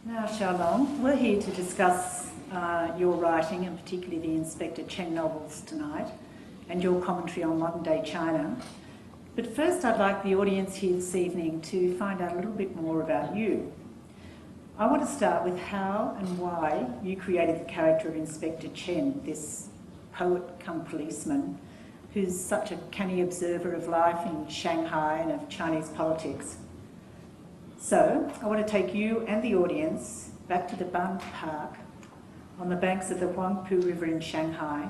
Now, Xiaolong, we're here to discuss your writing, and particularly the Inspector Chen novels tonight, and your commentary on modern-day China. But first, I'd like the audience here this evening to find out a little bit more about you. I want to start with how and why you created the character of Inspector Chen, this poet come policeman, who's such a canny observer of life in Shanghai and of Chinese politics. So, I want to take you and the audience back to the Bund Park on the banks of the Huangpu River in Shanghai,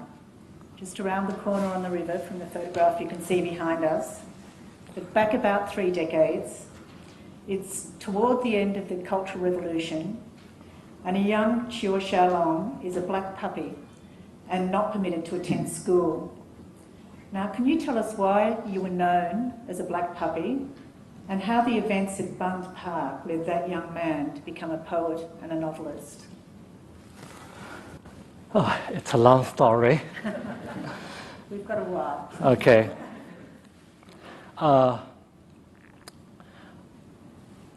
just around the corner on the river from the photograph you can see behind us. But back about 3 decades, it's toward the end of the Cultural Revolution, and a young Qiu Xiaolong is a black puppy and not permitted to attend school. Now, can you tell us why you were known as a black puppy, and how the events at Bund Park led that young man to become a poet and a novelist? Oh, it's a long story. We've got a while. Okay.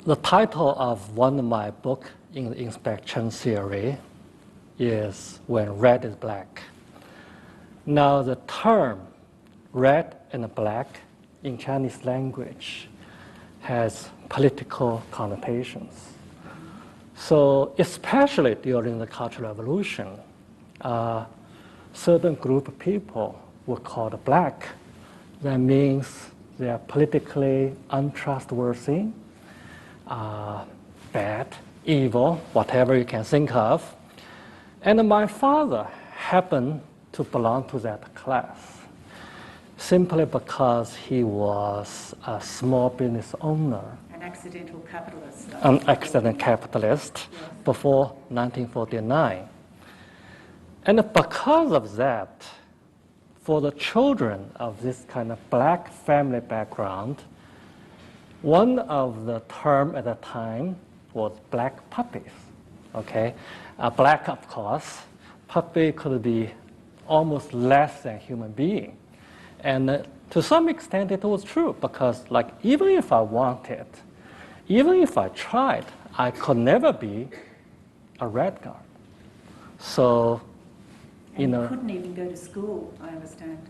The title of one of my books in the Inspection series is When Red is Black. Now, the term red and black in Chinese language has political connotations. So especially during the Cultural Revolution, certain group of people were called black. That means they are politically untrustworthy, bad, evil, whatever you can think of. And my father happened to belong to that class, simply because he was a small business owner. An accidental capitalist. An accidental capitalist, yes, before 1949. And because of that, for the children of this kind of black family background, one of the terms at the time was black puppies, okay? Black, of course. Puppy could be almost less than human being. And to some extent it was true, because like even if I wanted, even if I tried, I could never be a red guard. So, and you couldn't even go to school, I understand.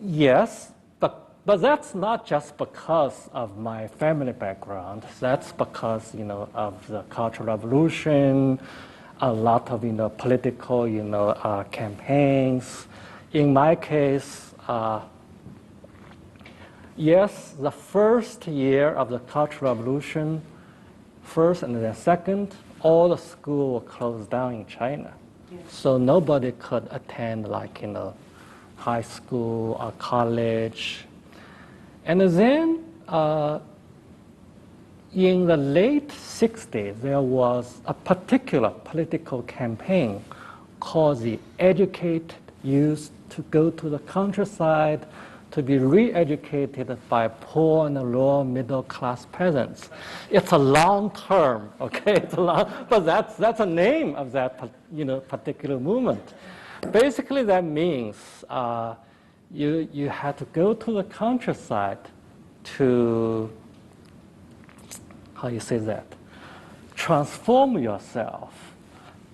Yes, but that's not just because of my family background. That's because, of the Cultural Revolution, a lot of, political, campaigns. In my case, yes, the first year of the Cultural Revolution, first and then second, all the schools were closed down in China. Yes. So nobody could attend high school or college. And then in the late 60s, there was a particular political campaign called the Educate Youth to go to the countryside to be re-educated by poor and lower middle class peasants. It's a long term, okay? It's a long, but that's a name of that particular movement. Basically, that means you had to go to the countryside to, how you say that, transform yourself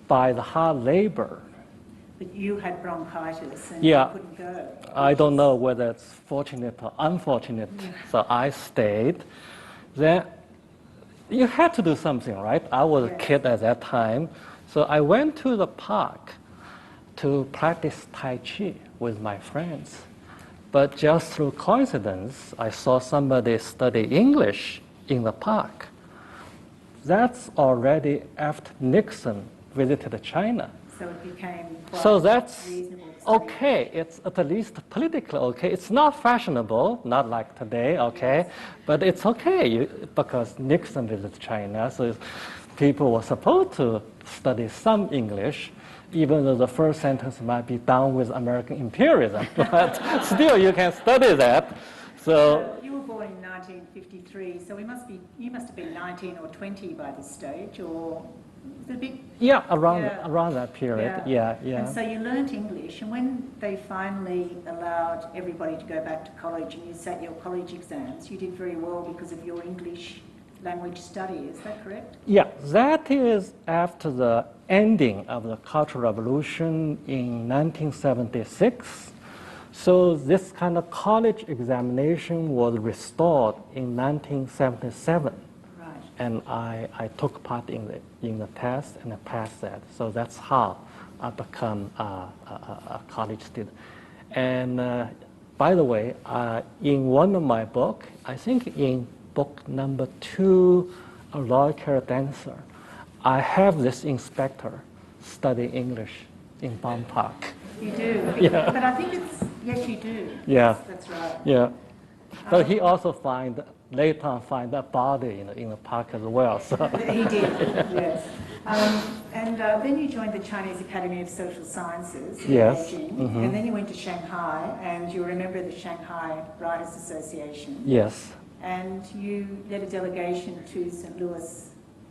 by the hard labor. But you had bronchitis and yeah, you couldn't go. I don't know whether it's fortunate or unfortunate, so I stayed. Then you had to do something, right? I was a kid at that time, so I went to the park to practice Tai Chi with my friends. But just through coincidence, I saw somebody study English in the park. That's already after Nixon visited China. So it became quite so that's reasonable. Okay, it's at least politically okay. It's not fashionable, not like today, okay, yes, but it's okay because Nixon visited China, so people were supposed to study some English, even though the first sentence might be down with American imperialism, but still you can study that. So you were born in 1953, so you must have been 19 or 20 by this stage, or was it a bit? Yeah, around that period. Yeah. And so you learnt English, and when they finally allowed everybody to go back to college and you sat your college exams, you did very well because of your English language study, is that correct? Yeah, that is after the ending of the Cultural Revolution in 1976. So this kind of college examination was restored in 1977. Right. And I took part in the test and I passed that. So that's how I become a college student. And by the way, in one of my books, I think in book number 2, A Royal Carrot Dancer, I have this inspector study English in Bond Park. You do? Yeah. But I think yes, you do. Yeah. That's right. Yeah. But he also later on find a body in the park as well. So. He did, yes. And then you joined the Chinese Academy of Social Sciences in Yes. Beijing, Mm-hmm. and then you went to Shanghai, and you're a member of the Shanghai Writers Association. Yes. And you led a delegation to St. Louis.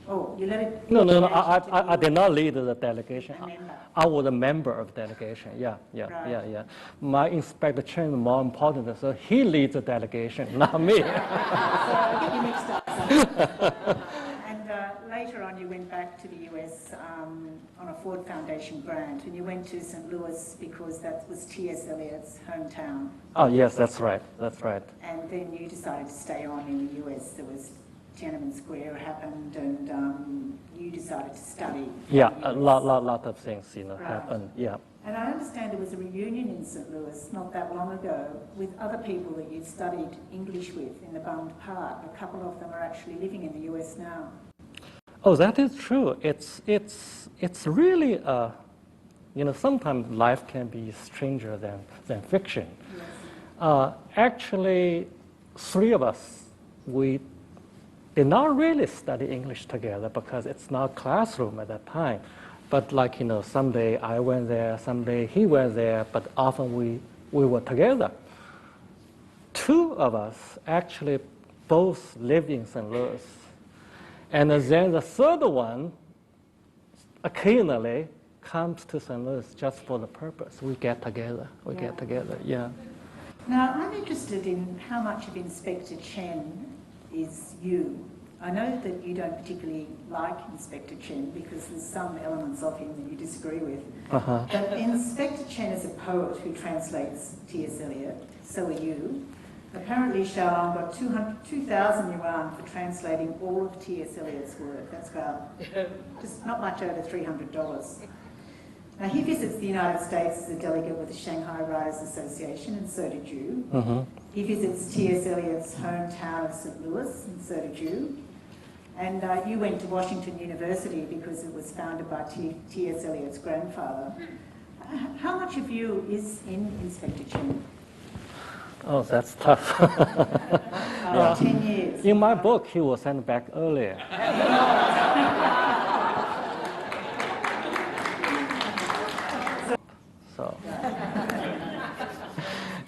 Oh, you led a No, delegation I did not lead the delegation. A member. I was a member of the delegation. Yeah. Right. My Inspector Chen is more important, so he leads the delegation, not me. So I get you mixed up. And later on, you went back to the US on a Ford Foundation grant, and you went to St. Louis because that was T.S. Eliot's hometown. Oh, yes, that's right. That's right. And then you decided to stay on in the US. There was Tiananmen Square happened, and you decided to study. Yeah, in a the US. lot of things, Right. happened. Yeah. And I understand there was a reunion in St. Louis not that long ago with other people that you'd studied English with in the Bund Park. A couple of them are actually living in the US now. Oh, that is true. It's really sometimes life can be stranger than fiction. Yes. Actually, 3 of us, we did not really study English together because it's not classroom at that time. But someday I went there, someday he went there, but often we were together. 2 of us actually both lived in St. Louis. And then the 3rd one occasionally comes to St. Louis just for the purpose. We get together. Yeah. Now, I'm interested in how much of Inspector Chen is you. I know that you don't particularly like Inspector Chen because there's some elements of him that you disagree with. Uh-huh. But Inspector Chen is a poet who translates T.S. Eliot, so are you. Apparently Xiaolong got 2,000 yuan for translating all of T.S. Eliot's work. That's about just not much over $300. Now, he visits the United States as a delegate with the Shanghai Writers Association, and so did you. Mm-hmm. He visits T.S. Eliot's hometown of St. Louis, and so did you. And you went to Washington University because it was founded by T.S. Eliot's grandfather. How much of you is in Inspector Chen? Oh, that's tough. 10 years. In my book, he was sent back earlier. So,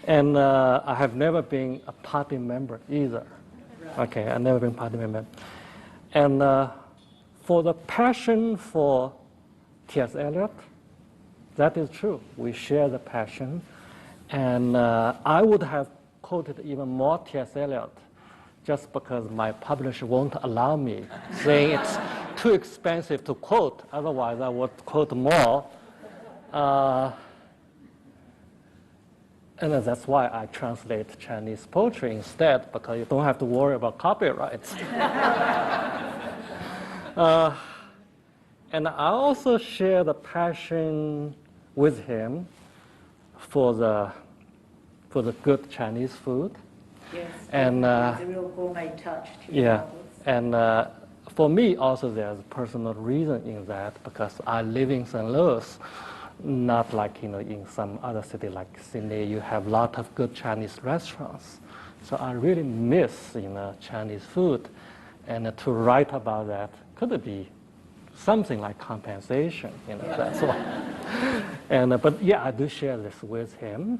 and I have never been a party member either. Okay, I've never been party member. And for the passion for T.S. Eliot, that is true. We share the passion. And I would have quoted even more T.S. Eliot just because my publisher won't allow me, saying it's too expensive to quote. Otherwise, I would quote more. And that's why I translate Chinese poetry instead, because you don't have to worry about copyrights. And I also share the passion with him for the good Chinese food. Yes, And there's a real gourmet touch to your yeah, novels. and for me also there's a personal reason in that because I live in St. Louis, not like in some other city like Sydney. You have a lot of good Chinese restaurants, so I really miss Chinese food, and to write about that could be something like compensation. That's why. And but yeah, I do share this with him.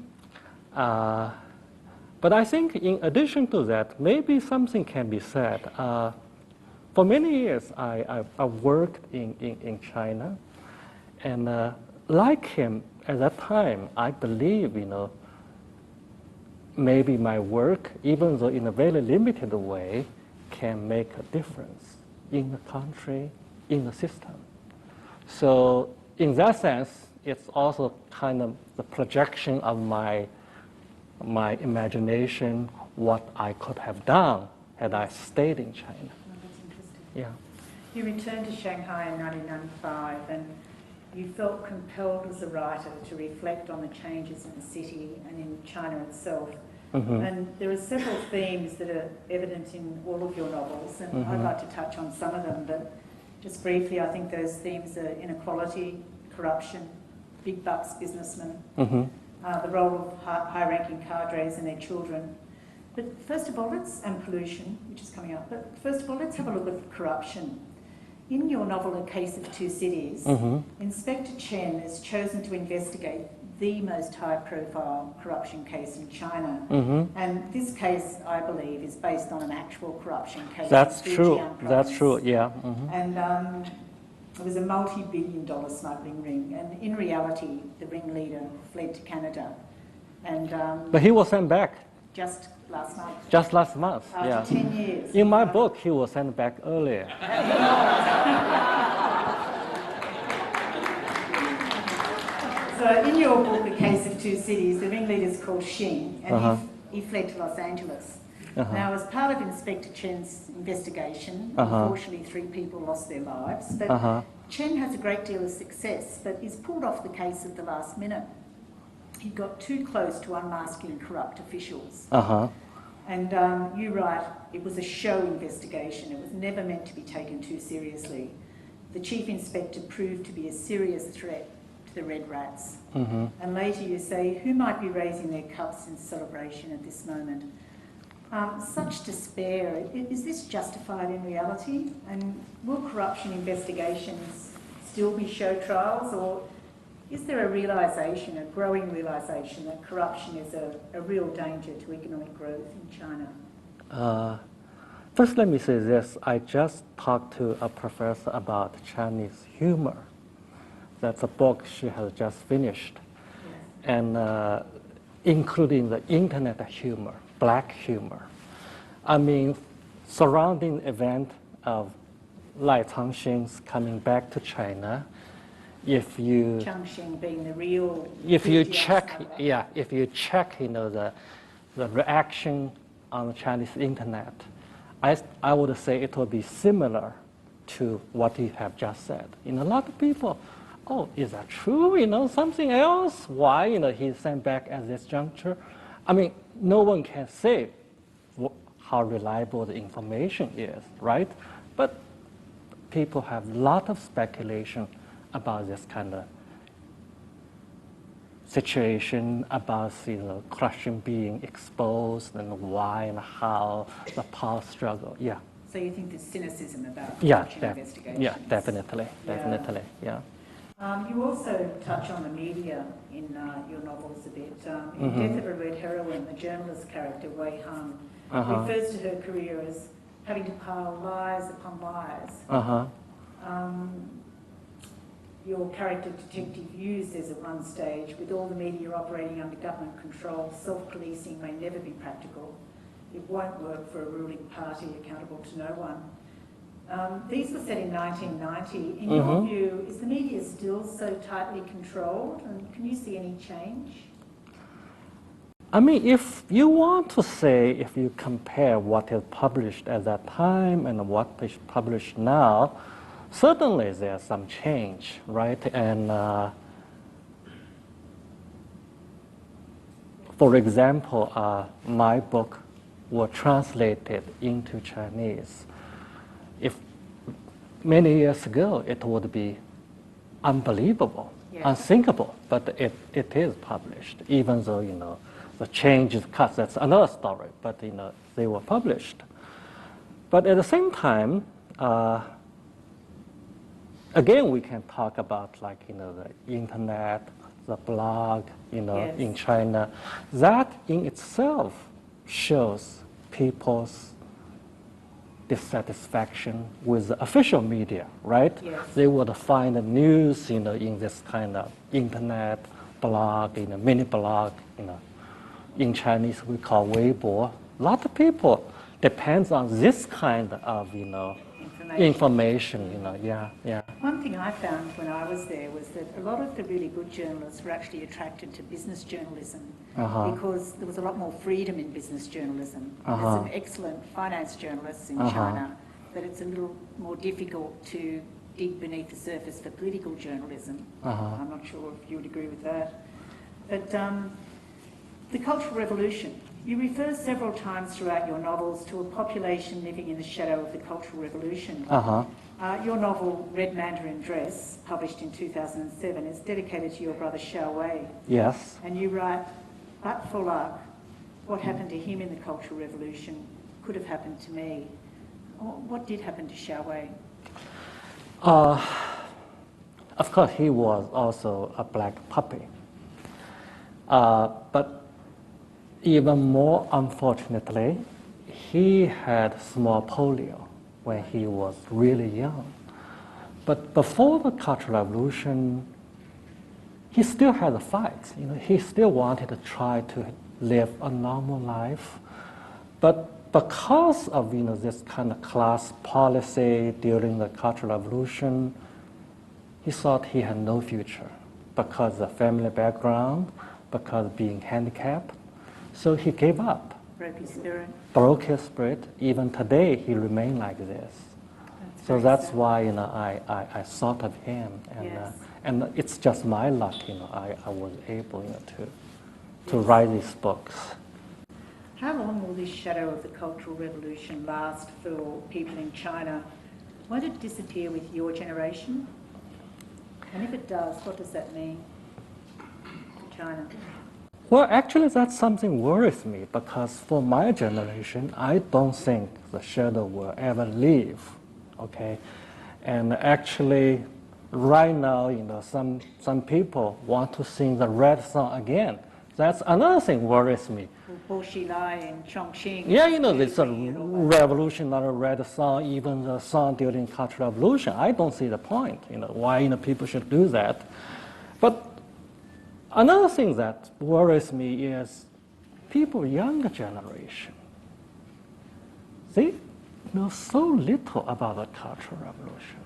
But I think in addition to that, maybe something can be said. For many years, I worked in China, and like him at that time, I believe, maybe my work, even though in a very limited way, can make a difference in the country, in the system. So in that sense, it's also kind of the projection of my imagination, what I could have done had I stayed in China. Oh, that's interesting. Yeah. You returned to Shanghai in 1995 and you felt compelled as a writer to reflect on the changes in the city and in China itself. Mm-hmm. And there are several themes that are evident in all of your novels, and I'd like to touch on some of them, but just briefly, I think those themes are inequality, corruption, big bucks businessmen, the role of high-ranking cadres and their children. But first of all, and pollution, which is coming up, but first of all, let's have a look at corruption. In your novel, A Case of Two Cities, Inspector Chen has chosen to investigate the most high-profile corruption case in China. And this case, I believe, is based on an actual corruption case. That's true. That's true, yeah. And it was a multi-billion-dollar smuggling ring. And in reality, the ringleader fled to Canada. And But he was sent back. Just last month. Just last month, After 10 years. In my book, he was sent back earlier. So in your book, A Case of Two Cities, the ringleader is called Xing, and he fled to Los Angeles. Now, as part of Inspector Chen's investigation, unfortunately 3 people lost their lives, but Chen has a great deal of success, but he's pulled off the case at the last minute. He got too close to unmasking corrupt officials. And you write, it was a show investigation. It was never meant to be taken too seriously. The chief inspector proved to be a serious threat to the Red Rats. And later you say, who might be raising their cups in celebration at this moment? Such despair, is this justified in reality? And will corruption investigations still be show trials, or is there a realisation, a growing realisation, that corruption is a real danger to economic growth in China? First, let me say this. I just talked to a professor about Chinese humor. That's a book she has just finished. And including the internet humor, black humor. I mean, surrounding the event of Lai Changxing's coming back to China, if you Changxing being the real. if you check, the reaction on the Chinese internet, I would say it will be similar to what you have just said. A lot of people, oh, is that true? Something else? Why, he's sent back at this juncture? I mean, no one can say how reliable the information is, right? But people have a lot of speculation about this kind of situation, about corruption being exposed and why and how, the power struggle. Yeah. So you think there's cynicism about corruption investigations? Yeah, definitely, yeah. You also touch on the media in your novels a bit. In Death of a Red Heroine, the journalist character Wei Hung refers to her career as having to pile lies upon lies. Your character Detective Yu says at one stage, with all the media operating under government control, self-policing may never be practical. It won't work for a ruling party accountable to no one. These were set in 1990. In your view, is the media still so tightly controlled, and can you see any change? I mean, if you want to say, if you compare what is published at that time and what is published now, certainly there's some change, right? And for example, my book was translated into Chinese. If many years ago, it would be unbelievable, unthinkable, but it is published, even though, the change is cut, that's another story, but, they were published. But at the same time, again, we can talk about the internet, the blog, in China. That in itself shows people's dissatisfaction with the official media, right? Yes. They would find the news, in this kind of internet blog, mini blog, in Chinese we call Weibo. A lot of people depends on this kind of, information, yeah. One thing I found when I was there was that a lot of the really good journalists were actually attracted to business journalism because there was a lot more freedom in business journalism. There's some excellent finance journalists in China, but it's a little more difficult to dig beneath the surface for political journalism. I'm not sure if you would agree with that. But the Cultural Revolution, you refer several times throughout your novels to a population living in the shadow of the Cultural Revolution. Your novel, Red Mandarin Dress, published in 2007, is dedicated to your brother Xiao Wei. Yes. And you write, but for luck, what happened to him in the Cultural Revolution could have happened to me. What did happen to Xiao Wei? Of course, he was also a black puppy. But even more unfortunately, he had small polio when he was really young. But before the Cultural Revolution, he still had a fight. He still wanted to try to live a normal life. But because of this kind of class policy during the Cultural Revolution, he thought he had no future because of the family background, because of being handicapped. So he gave up. Broke his spirit. Broke his spirit. Even today, he remained like this. That's why I thought of him, and it's just my luck. I was able to write these books. How long will this shadow of the Cultural Revolution last for people in China? Won't it disappear with your generation? And if it does, what does that mean for China? Well, actually, that's something worries me because for my generation, I don't think the shadow will ever leave. Okay, and actually, right now, some people want to sing the red song again. That's another thing worries me. Bo Xilai in Chongqing. Yeah, there's a revolutionary red song, even the song during Cultural Revolution. I don't see the point. Why people should do that. But another thing that worries me is people younger generation. They know so little about the Cultural Revolution.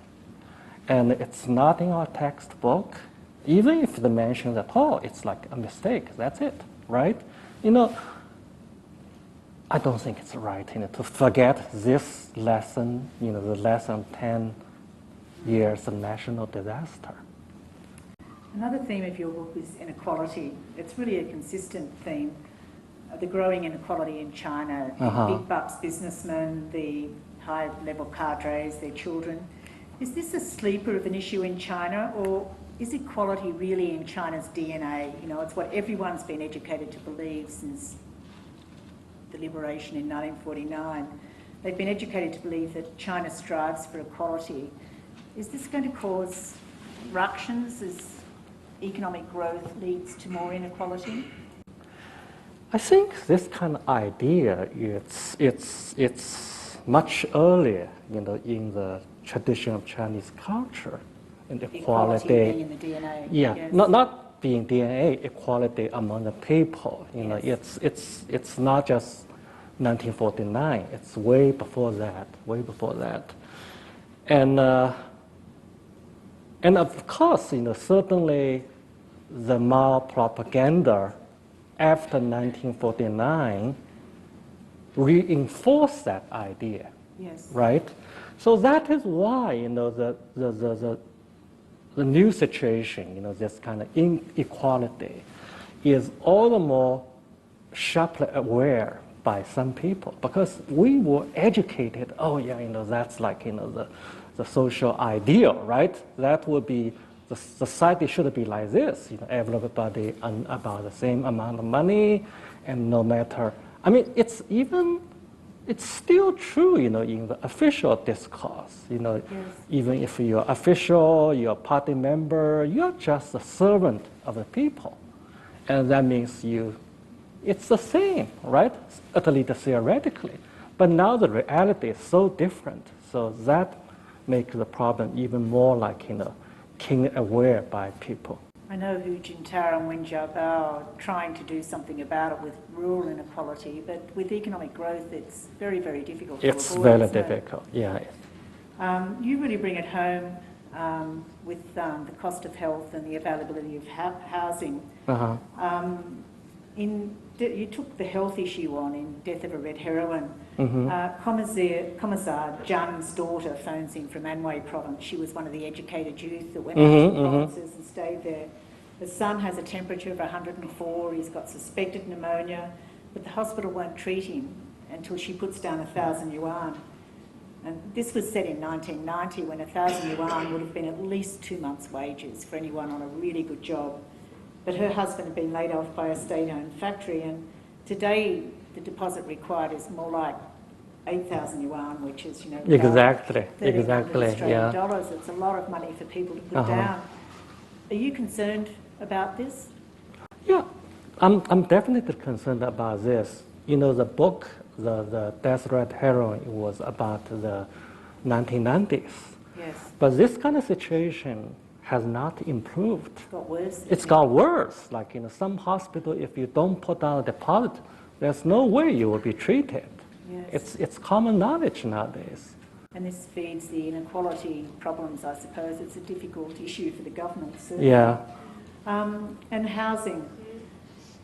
And it's not in our textbook. Even if they mention that, it's like a mistake, that's it, right? I don't think it's right to forget this lesson, the lesson 10 years of national disaster. Another theme of your book is inequality. It's really a consistent theme. The growing inequality in China, big bucks businessmen, the high-level cadres, their children. Is this a sleeper of an issue in China, or is equality really in China's DNA? It's what everyone's been educated to believe since the liberation in 1949. They've been educated to believe that China strives for equality. Is this going to cause ructions as economic growth leads to more inequality? I think this kind of idea, it's much earlier, in the tradition of Chinese culture, and equality being in the DNA. Yeah, yes. not being DNA, equality among the people. Yes. It's not just 1949. It's way before that. And of course, certainly the Mao propaganda after 1949 reinforced that idea. Yes. Right? So that is why, the new situation, this kind of inequality is all the more sharply aware by some people, because we were educated, that's like, the social ideal, right? That would be, the society should be like this, everybody earn about the same amount of money, and no matter, it's still true, in the official discourse, Yes. even if you're official, you're a party member, you're just a servant of the people. And that means it's the same, right? At least theoretically. But now the reality is so different. So that makes the problem even more like, keen aware by people. I know Hu Jintao and Wen Jiabao are trying to do something about it with rural inequality, but with economic growth, it's very, very difficult to It's avoid, very isn't it? difficult, yeah. You really bring it home with the cost of health and the availability of housing. Uh-huh. You took the health issue on in Death of a Red Heroine. Mm-hmm. Commissar Zhang's daughter phones in from Anhui province. She was one of the educated youth that went Mm-hmm, out to the mm-hmm. provinces and stayed there. The son has a temperature of 104. He's got suspected pneumonia, but the hospital won't treat him until she puts down 1,000 yuan. And this was said in 1990, when 1,000 yuan would have been at least 2 months' wages for anyone on a really good job. But her husband had been laid off by a state-owned factory, and today the deposit required is more like 8,000 yuan, which is, Exactly, Australian yeah. dollars. It's a lot of money for people to put Uh-huh. down. Are you concerned about this? Yeah, I'm definitely concerned about this. The book, the Death Red Heroine, was about the 1990s. Yes. But this kind of situation has not improved. It's got worse. It's got worse. Like in some hospital, if you don't put down a deposit, there's no way you will be treated. Yes. It's common knowledge nowadays. And this feeds the inequality problems, I suppose. It's a difficult issue for the government, certainly. Yeah. And housing.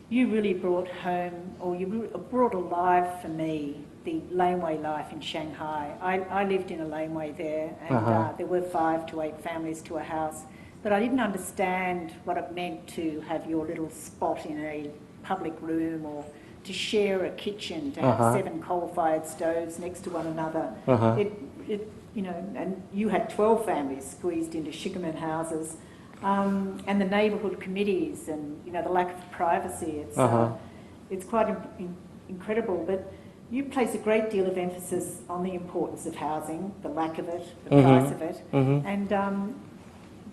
You really brought home, or you brought alive for me, the laneway life in Shanghai. I lived in a laneway there, and there were 5 to 8 families to a house. But I didn't understand what it meant to have your little spot in a public room, or to share a kitchen, to have 7 coal-fired stoves next to one another. And you had 12 families squeezed into shikaman houses. And the neighbourhood committees, and the lack of privacy. It's quite incredible. But you place a great deal of emphasis on the importance of housing, the lack of it, the price of it. And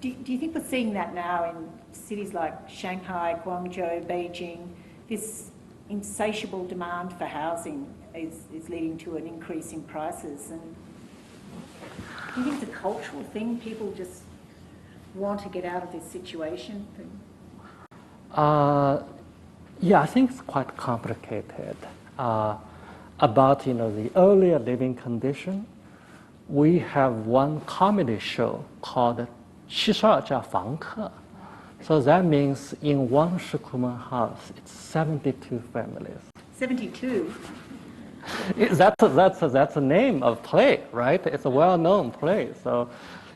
do you think we're seeing that now in cities like Shanghai, Guangzhou, Beijing? This insatiable demand for housing is leading to an increase in prices. And do you think it's a cultural thing? People just want to get out of this situation? Yeah, I think it's quite complicated. About the earlier living condition, we have one comedy show called 72家房客. So that means in one shikuman house, it's 72 families. 72? That's a name of play, right? It's a well-known play, so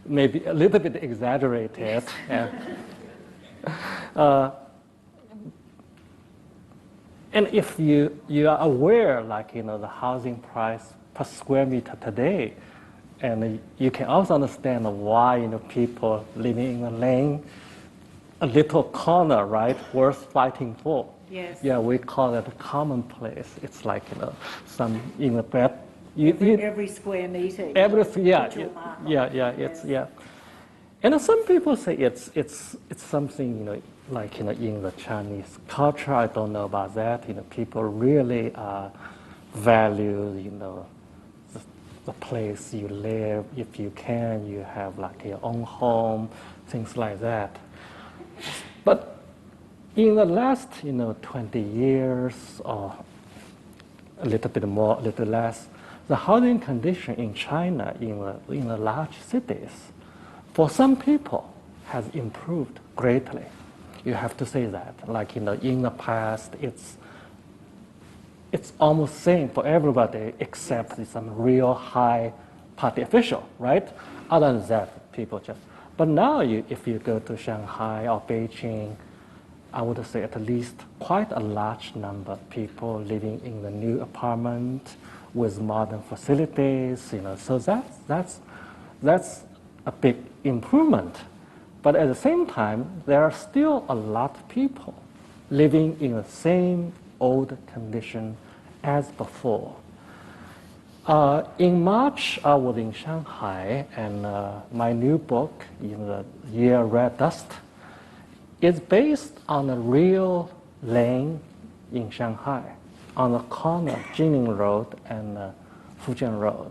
maybe a little bit exaggerated. Yeah. And if you are aware, the housing price per square meter today, and you can also understand why people living in a lane, a little corner, right, worth fighting for. Yes. Yeah, we call it a commonplace. It's like some in the bed. Every square meter. Yeah. And some people say it's something in the Chinese culture. I don't know about that. People really value the place you live. If you can, you have your own home, things like that. But in the last 20 years or a little bit more, a little less, the housing condition in China, in the large cities, for some people, has improved greatly. You have to say that. In the past, it's almost same for everybody except some real high party official, right? Other than that, people just. But now, if you go to Shanghai or Beijing, I would say at least quite a large number of people living in the new apartment with modern facilities. So that's a big improvement. But at the same time, there are still a lot of people living in the same old condition as before. In March, I was in Shanghai, and my new book, in the year Red Dust, is based on a real lane in Shanghai, on the corner of Jining Road and Fujian Road.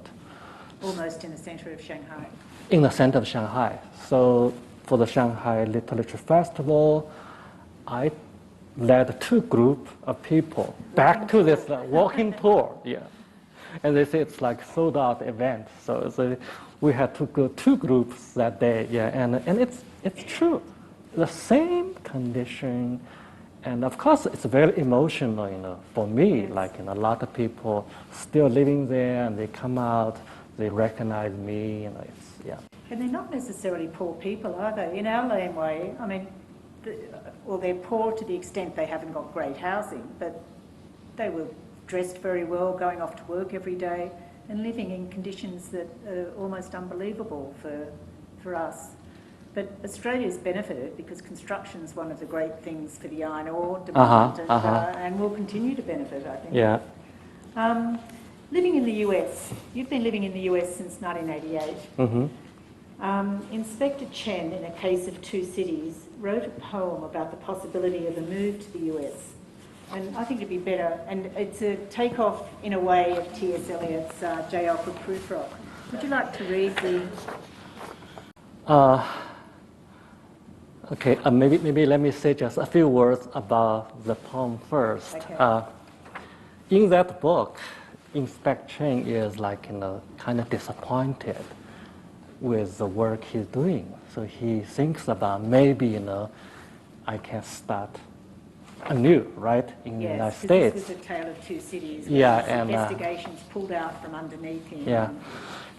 Almost in the centre of Shanghai. In the center of Shanghai. So for the Shanghai Literature Festival, I led 2 groups of people back to this walking tour. Yeah. And they say it's like sold out event. So we had to go 2 groups that day. Yeah, and it's true. The same condition, and of course it's very emotional, for me. Yes. Like, a lot of people still living there, and they come out, they recognize me. It's yeah. And they're not necessarily poor people, are they? In our laneway, I mean, well, they're poor to the extent they haven't got great housing, but they were dressed very well, going off to work every day, and living in conditions that are almost unbelievable for us. But Australia's benefited because construction's one of the great things for the iron ore demand, and will continue to benefit, I think. Yeah. Living in the US, you've been living in the US since 1988. Mm-hmm. Inspector Chen, in A Case of Two Cities, wrote a poem about the possibility of a move to the US. And I think it'd be better, and it's a takeoff in a way of T.S. Eliot's J. Alfred Prufrock. Would you like to read the... Okay, maybe let me say just a few words about the poem first. Okay. In that book, Inspector Chen is like, kind of disappointed with the work he's doing. So he thinks about maybe, I can start anew, right, in the United States. This was a tale of two cities. Yeah, and and investigations pulled out from underneath him. yeah.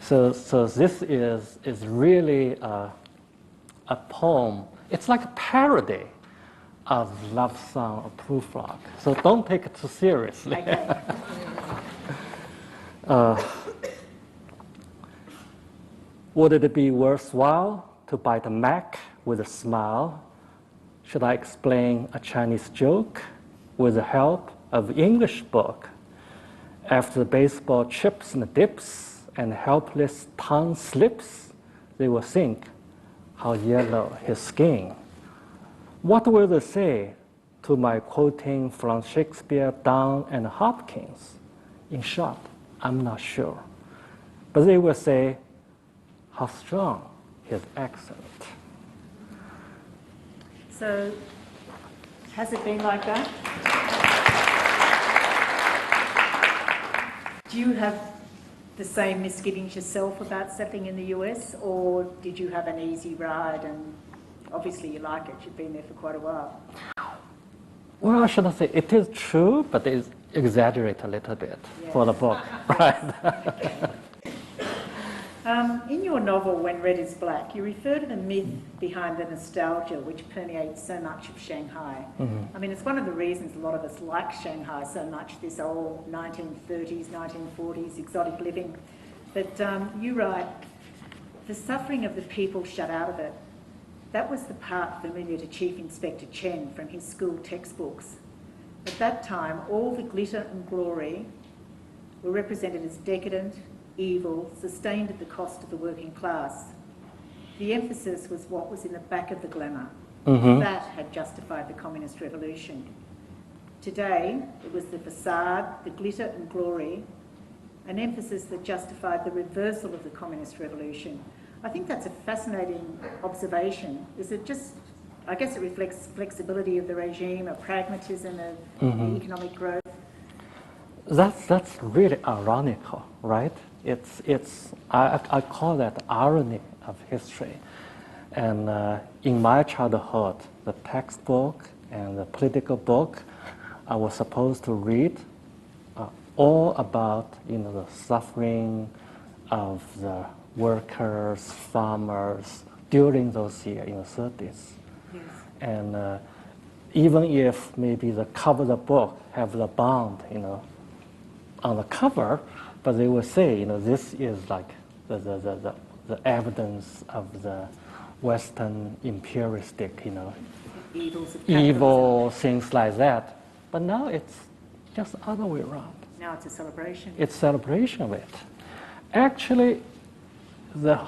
So this is really a poem. It's like a parody of Love Song of Prufrock. So don't take it too seriously. Okay. Would it be worthwhile to bite a Mac with a smile? Should I explain a Chinese joke with the help of English book? After the baseball chips and dips and helpless tongue slips, they will think how yellow his skin. What will they say to my quoting from Shakespeare, Donne, and Hopkins? In short, I'm not sure. But they will say how strong his accent. So, has it been like that? Do you have the same misgivings yourself about settling in the US, or did you have an easy ride and obviously you like it, you've been there for quite a while? Well, I shouldn't say it is true, but it's exaggerate a little bit for the book, right? In your novel, When Red is Black, you refer to the myth behind the nostalgia which permeates so much of Shanghai. Mm-hmm. I mean, it's one of the reasons a lot of us like Shanghai so much, this old 1930s, 1940s exotic living. But you write, the suffering of the people shut out of it. That was the part familiar to Chief Inspector Chen from his school textbooks. At that time, all the glitter and glory were represented as decadent, evil, sustained at the cost of the working class. The emphasis was what was in the back of the glamour. Mm-hmm. That had justified the communist revolution. Today, it was the facade, the glitter and glory, an emphasis that justified the reversal of the communist revolution. I think that's a fascinating observation. Is it just, I guess it reflects flexibility of the regime, a pragmatism of Mm-hmm. economic growth. That's really ironical, right? I call that irony of history. And in my childhood, the textbook and the political book, I was supposed to read all about the suffering of the workers, farmers during those years in the 30s. Yes. And even if maybe the cover of the book have the bond, on the cover, but they will say, this is like the evidence of the Western imperialistic, Evils of evil, things like that. But now it's just the other way around. Now it's a celebration. It's celebration of it. Actually, the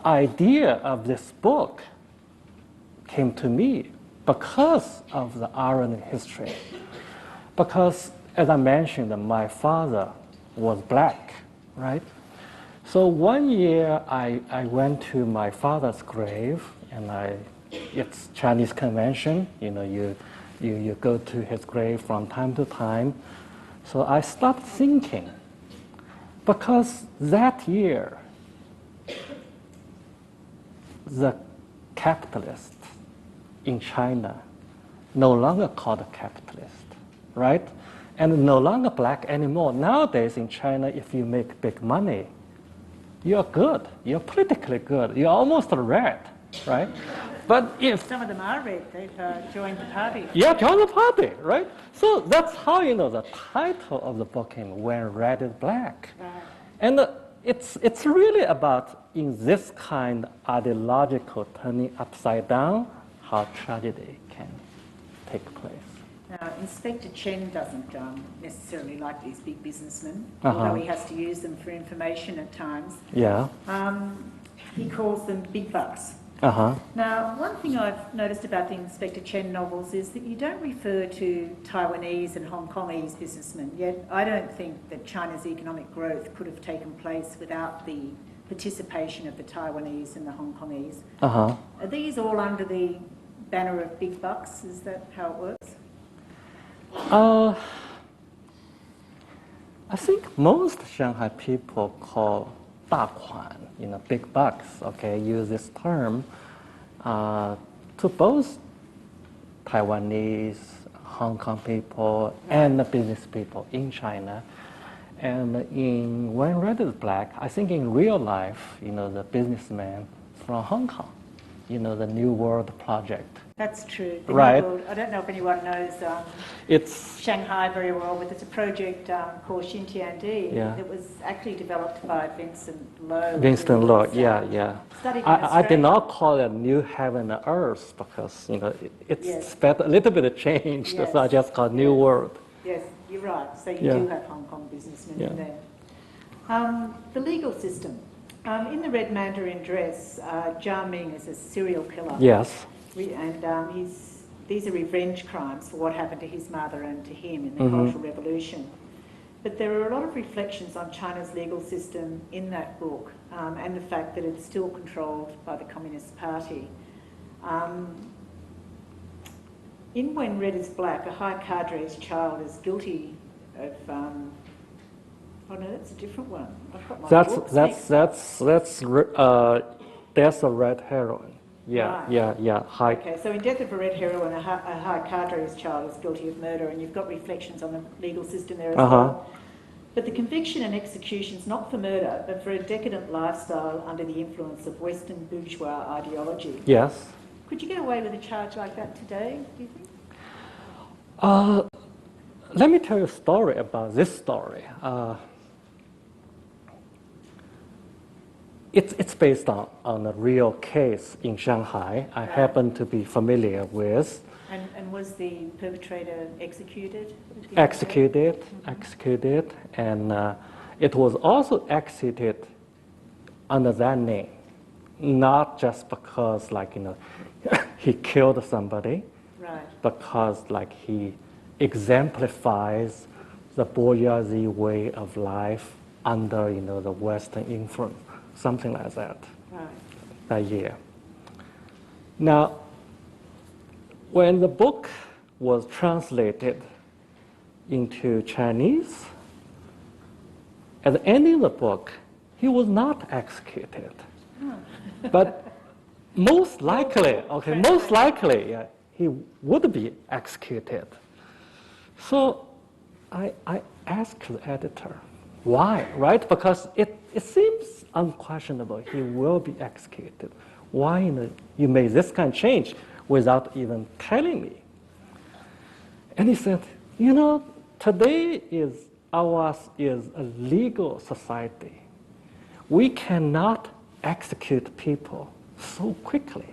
idea of this book came to me because of the irony history. Because, as I mentioned, my father was black, right? So one year I went to my father's grave, and it's Chinese convention, you go to his grave from time to time. So I stopped thinking, because that year, the capitalists in China no longer called a capitalist, right? And no longer black anymore. Nowadays in China, if you make big money, you're good. You're politically good. You're almost red, right? But if Some of them are red. They've joined the party. yeah, join the party, right? So that's how the title of the book came, When Red is Black. Right. And it's really about, in this kind of ideological turning upside down, how tragedy can take place. Now, Inspector Chen doesn't necessarily like these big businessmen, Uh-huh. although he has to use them for information at times. Yeah. He calls them big bucks. Uh-huh. Now, one thing I've noticed about the Inspector Chen novels is that you don't refer to Taiwanese and Hong Kongese businessmen, yet I don't think that China's economic growth could have taken place without the participation of the Taiwanese and the Hong Kongese. Uh-huh. Are these all under the banner of big bucks? Is that how it works? I think most Shanghai people call 大款, big bucks, okay, use this term to both Taiwanese, Hong Kong people, and the business people in China. And in When Red is Black, I think in real life, the businessman from Hong Kong, the New World Project. That's true. The Right. New World, I don't know if anyone knows It's Shanghai very well, but there's a project called Scientia Yeah. that was actually developed by Vincent Lowe. Vincent who Lowe, was, yeah. studied in I did Australia. not call it New Heaven and Earth because, it's Yes. a little bit changed, Yes. so I just called New Yes. World. Yes, you're right. So you Yeah. do have Hong Kong businessmen Yeah. in there. The legal system. In the red mandarin dress, Jia Ming is a serial killer. Yes. And these are revenge crimes for what happened to his mother and to him in the Mhm. Cultural Revolution. But there are a lot of reflections on China's legal system in that book, and the fact that it's still controlled by the Communist Party. In When Red is Black, a high cadre's child is guilty of... oh no, that's a different one. I've got my books mixed up. That's a red heroine. Yeah, Right. yeah. High. Okay, so in Death of a Red Heroine, a high cadre's child is guilty of murder, and you've got reflections on the legal system there as well. But the conviction and execution's not for murder, but for a decadent lifestyle under the influence of Western bourgeois ideology. Yes. Could you get away with a charge like that today, do you think? Let me tell you a story about this story. It's based on a real case in Shanghai I happen to be familiar with. And was the perpetrator executed? Executed, and it was also executed under that name, not just because he killed somebody, Right. because he exemplifies the bourgeoisie way of life under the Western influence, something like that. Right. That year. Now, when the book was translated into Chinese, at the end of the book, he was not executed. But most likely, yeah, he would be executed. So I asked the editor, why, right? Because it seems unquestionable he will be executed. Why you made this kind of change without even telling me? And he said, today ours is a legal society. We cannot execute people so quickly.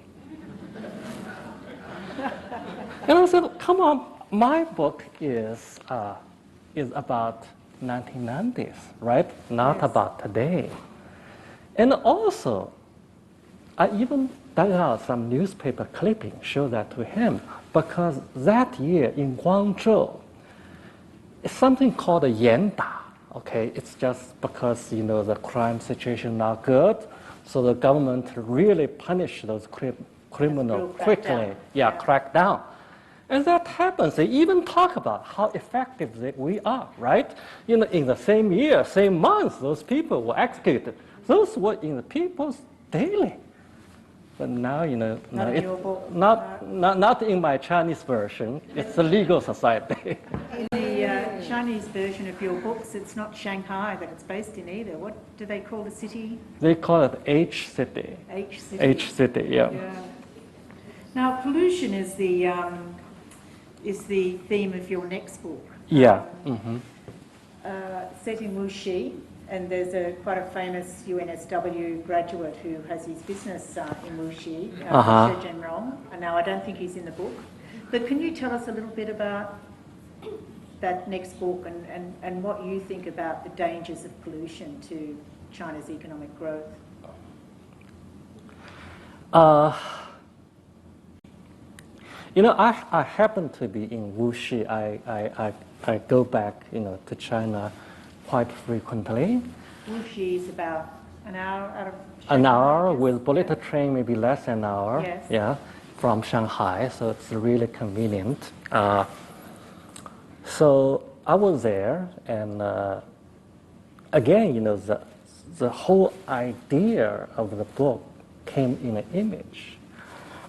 And I said, come on, my book is about 1990s, right? Not Yes. about today. And also, I even dug out some newspaper clipping, showed that to him, because that year in Guangzhou, it's something called a Yanda, okay, it's just because, you know, the crime situation not good, so the government really punish those criminals quickly. Yeah, crack down. And that happens. They even talk about how effective we are, right? You know, in the same year, same month, those people were executed. Those were in the people's daily. But now, you know, not in my Chinese version. It's a legal society. In the Chinese version of your books, it's not Shanghai that it's based in either. What do they call the city? They call it H city. H city. H city, yeah. Now, pollution is the theme of your next book. Yeah. Set in Wuxi, and there's quite a famous UNSW graduate who has his business in Wuxi, Qiu Xiaolong. And now I don't think he's in the book, but can you tell us a little bit about that next book and what you think about the dangers of pollution to China's economic growth? You know, I happen to be in Wuxi. I go back, you know, to China quite frequently. Wuxi is about an hour out of Shanghai. An hour with bullet train, maybe less than an hour. Yes. Yeah, from Shanghai, so it's really convenient. So I was there, and again, you know, the whole idea of the book came in an image.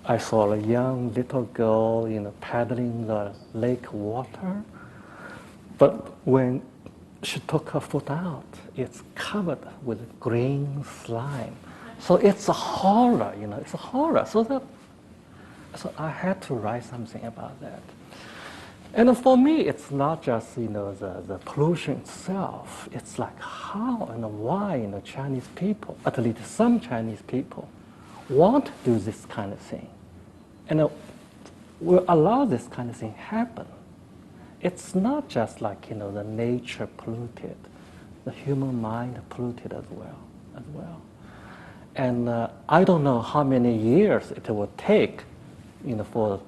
I saw a young little girl, you know, paddling the lake water, but when she took her foot out, it's covered with green slime. So it's a horror, you know, it's a horror. So I had to write something about that. And for me, it's not just, you know, the pollution itself. It's like how and why, you know, Chinese people, at least some Chinese people, want to do this kind of thing. And will allow this kind of thing happen. It's not just like, you know, the nature polluted, the human mind polluted as well. And I don't know how many years it will take, you know, for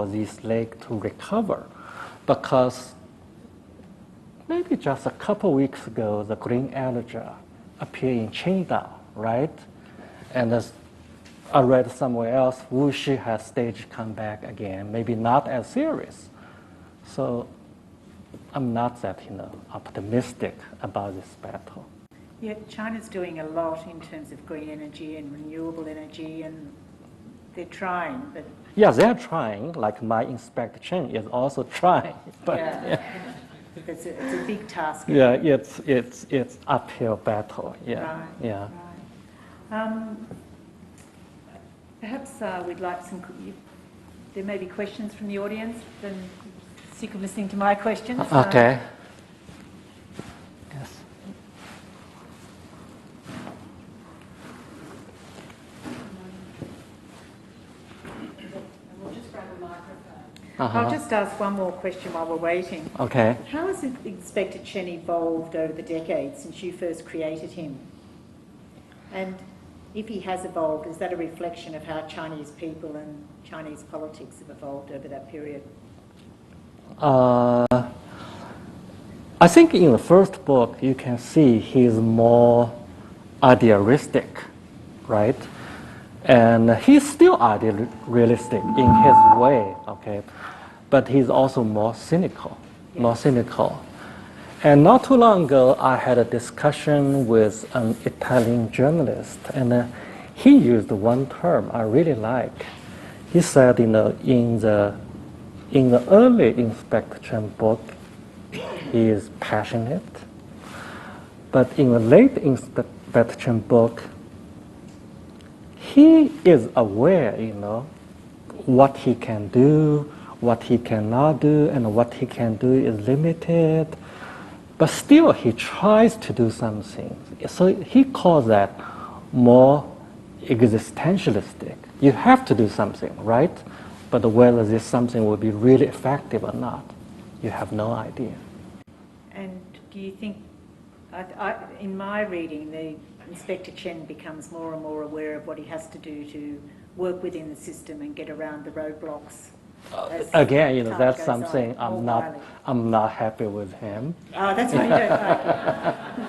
this lake to recover, because maybe just a couple weeks ago, the green algae appeared in Qingdao, right? And as I read somewhere else, Wuxi has staged comeback again, maybe not as serious. So I'm not that, you know, optimistic about this battle. Yeah, China's doing a lot in terms of green energy and renewable energy, and they're trying, but... Yeah, they're trying, like my Inspector Chen is also trying. But It's a big task. Yeah, it's uphill battle, yeah. Right, yeah. Right. Perhaps we'd like there may be questions from the audience, then sick of listening to my questions. Okay. Yes. We'll just grab a microphone. I'll just ask one more question while we're waiting. Okay. How has Inspector Chen evolved over the decades since you first created him? And if he has evolved, is that a reflection of how Chinese people and Chinese politics have evolved over that period? I think in the first book, you can see he's more idealistic, right? And he's still idealistic in his way, okay? But he's also more cynical, And not too long ago, I had a discussion with an Italian journalist, and he used one term I really like. He said, you know, in the early Inspector Chen book, he is passionate, but in the late Inspector Chen book, he is aware, you know, what he can do, what he cannot do, and what he can do is limited. But still, he tries to do something. So he calls that more existentialistic. You have to do something, right? But whether this something will be really effective or not, you have no idea. And do you think, in my reading, the Inspector Chen becomes more and more aware of what he has to do to work within the system and get around the roadblocks Again, you know, time that's goes something on, more widely. I'm not happy with him. Oh, that's why you don't like him.